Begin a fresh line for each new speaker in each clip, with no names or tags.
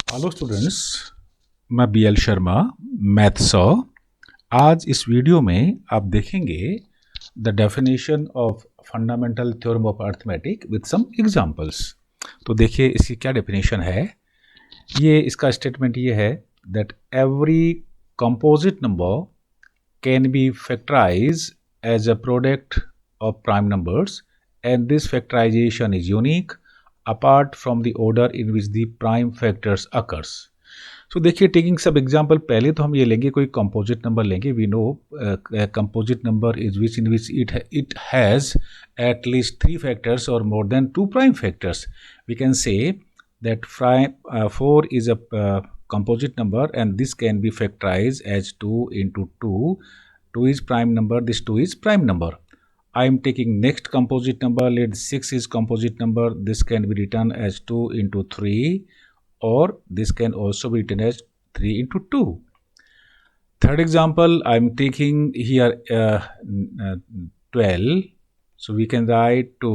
Hello students, मैं B L Sharma, math 100। आज इस वीडियो में आप देखेंगे the definition of fundamental theorem of arithmetic with some examples. तो देखिए इसकी क्या डेफिनेशन है। ये इसका स्टेटमेंट ये है that every composite number can be factorise as a product of prime numbers and this factorization is unique apart from the order in which the prime factors occurs. So देखिए taking सब example, पहले तो हम ये लेंगे कोई composite number लेंगे. We know composite number is which in which it has at least 3 factors और more than 2 prime factors. We can say that 4 is a composite number and this can be factorized as 2 into 2. 2 is prime number, this 2 is prime number. I am taking next composite number, let 6 is composite number, this can be written as 2 into 3 or this can also be written as 3 into 2. Third example, I am taking here 12, so we can write 2,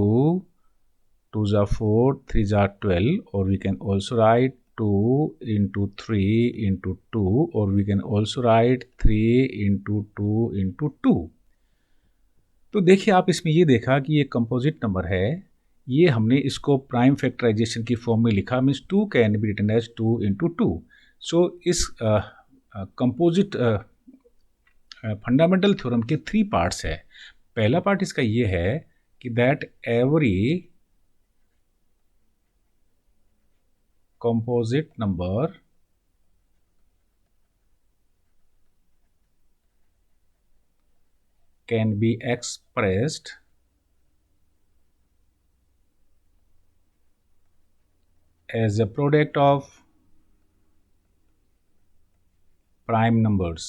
2s are 4, 3s are 12, or we can also write 2 into 3 into 2, or we can also write 3 into 2 into 2. तो देखिए आप इसमें ये देखा कि ये composite number है, ये हमने इसको प्राइम फैक्टराइजेशन की फॉर्म में लिखा, means 2 can be written as 2 into 2. So इस कंपोजिट फंडामेंटल थ्योरम के 3 पार्ट्स है. पहला पार्ट इसका ये है कि that every composite number can be expressed as a product of prime numbers.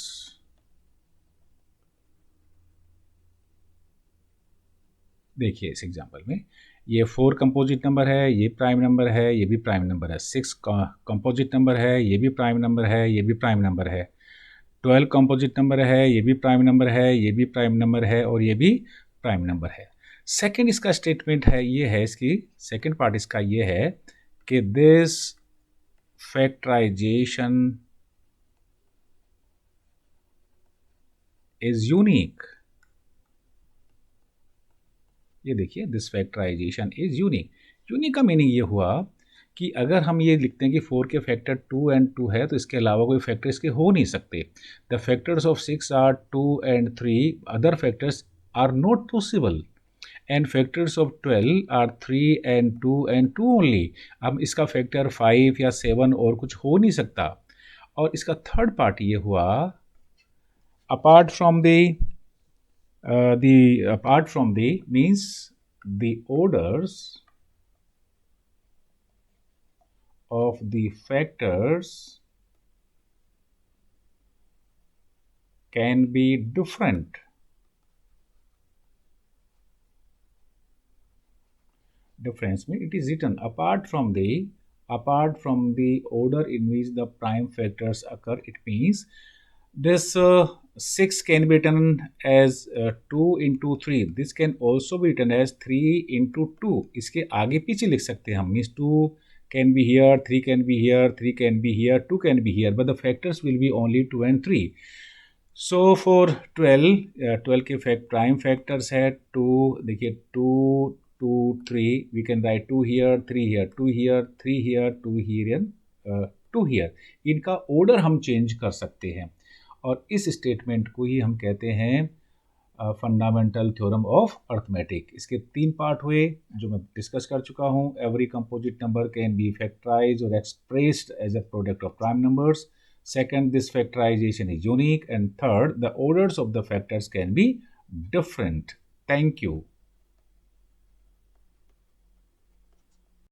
देखिए इस एग्जांपल में ये 4 कंपोजिट नंबर है, ये प्राइम नंबर है, ये भी प्राइम नंबर है. 6 कंपोजिट नंबर है, ये भी प्राइम नंबर है, ये भी प्राइम नंबर है. 12 कंपोजिट नंबर है, ये भी प्राइम नंबर है, ये भी प्राइम नंबर है और ये भी प्राइम नंबर है. सेकंड इसका स्टेटमेंट है, ये है इसकी सेकंड पार्ट इसका ये है कि दिस फैक्टराइजेशन इज यूनिक. ये देखिए this factorisation is unique. Unique का मीनिंग ये हुआ कि अगर हम ये लिखते हैं कि 4 के फैक्टर 2 एंड 2 है तो इसके अलावा कोई फैक्टर इसके हो नहीं सकते. The factors of 6 are 2 and 3, other factors are not possible. And factors of 12 are 3 and 2 and 2 only. अब इसका फैक्टर 5 या 7 और कुछ हो नहीं सकता. और इसका थर्ड पार्ट ये हुआ, apart from the means the orders of the factors can be different. Difference means it is written apart from the order in which the prime factors occur. It means this 6 can be written as 2 into 3. This can also be written as 3 into 2. इसके आगे पीछे लिख सकते हैं हम. Means 2 can be here, 3 can be here, 3 can be here, 2 can be here, but the factors will be only 2 and 3. So for 12 के prime factors है 2. देखिए 2, 2, 3. We can write 2 here, 3 here, 2 here, 3 here, 2 here and 2 here. इनका order हम change कर सकते हैं और इस स्टेटमेंट को ही हम कहते हैं फंडामेंटल थ्योरम ऑफ अर्थमेटिक. इसके 3 पार्ट हुए जो मैं डिस्कस कर चुका हूँ. Every composite number can be factorized और expressed as a product of prime numbers. Second, this factorization is unique. And third, the orders of the factors can be different. Thank you.